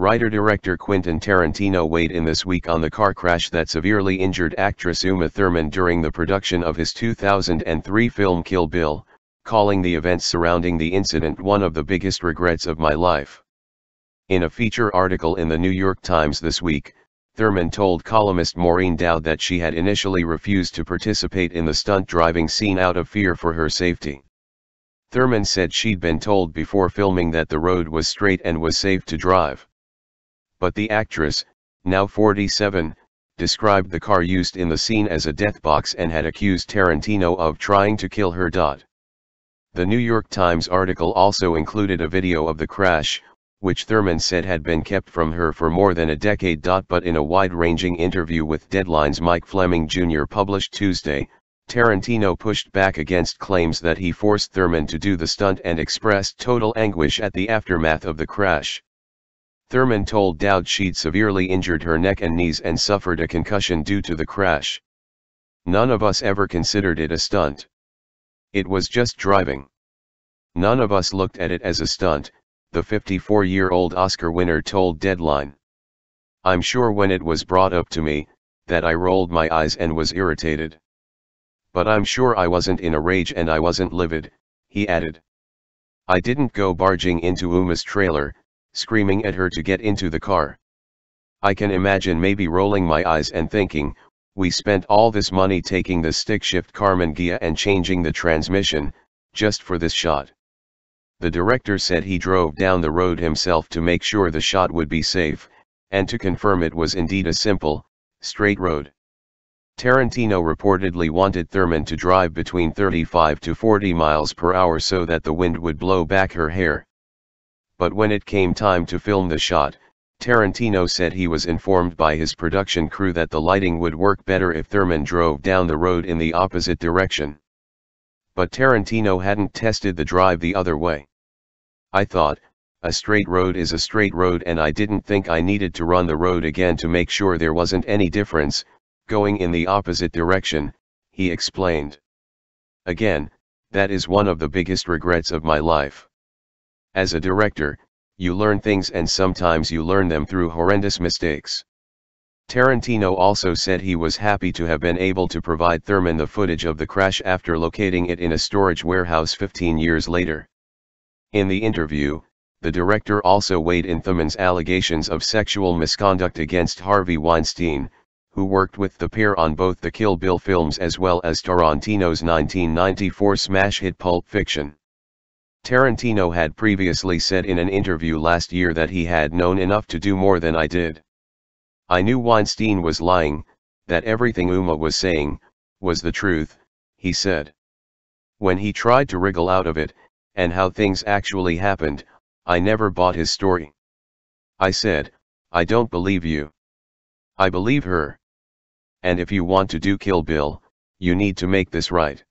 Writer-director Quentin Tarantino weighed in this week on the car crash that severely injured actress Uma Thurman during the production of his 2003 film Kill Bill, calling the events surrounding the incident one of the biggest regrets of my life. In a feature article in the New York Times this week, Thurman told columnist Maureen Dowd that she had initially refused to participate in the stunt driving scene out of fear for her safety. Thurman said she'd been told before filming that the road was straight and was safe to drive. But the actress, now 47, described the car used in the scene as a death box and had accused Tarantino of trying to kill her. The New York Times article also included a video of the crash, which Thurman said had been kept from her for more than a decade. But in a wide-ranging interview with Deadline's Mike Fleming Jr. published Tuesday, Tarantino pushed back against claims that he forced Thurman to do the stunt and expressed total anguish at the aftermath of the crash. Thurman told Dowd she'd severely injured her neck and knees and suffered a concussion due to the crash. "None of us ever considered it a stunt. It was just driving. None of us looked at it as a stunt," the 54-year-old Oscar winner told Deadline. "I'm sure when it was brought up to me, that I rolled my eyes and was irritated. But I'm sure I wasn't in a rage and I wasn't livid," he added. "I didn't go barging into Uma's trailer, screaming at her to get into the car. I can imagine maybe rolling my eyes and thinking, we spent all this money taking the stick-shift Karmann Ghia and changing the transmission, just for this shot." The director said he drove down the road himself to make sure the shot would be safe, and to confirm it was indeed a simple, straight road. Tarantino reportedly wanted Thurman to drive between 35 to 40 miles per hour so that the wind would blow back her hair. But when it came time to film the shot, Tarantino said he was informed by his production crew that the lighting would work better if Thurman drove down the road in the opposite direction. But Tarantino hadn't tested the drive the other way. "I thought, a straight road is a straight road and I didn't think I needed to run the road again to make sure there wasn't any difference, going in the opposite direction," he explained. "Again, that is one of the biggest regrets of my life. As a director, you learn things and sometimes you learn them through horrendous mistakes." Tarantino also said he was happy to have been able to provide Thurman the footage of the crash after locating it in a storage warehouse 15 years later. In the interview, the director also weighed in Thurman's allegations of sexual misconduct against Harvey Weinstein, who worked with the pair on both the Kill Bill films as well as Tarantino's 1994 smash hit Pulp Fiction. Tarantino had previously said in an interview last year that he had known enough to do more than I did. "I knew Weinstein was lying, that everything Uma was saying, was the truth," he said. "When he tried to wriggle out of it, and how things actually happened, I never bought his story. I said, I don't believe you. I believe her. And if you want to do Kill Bill, you need to make this right."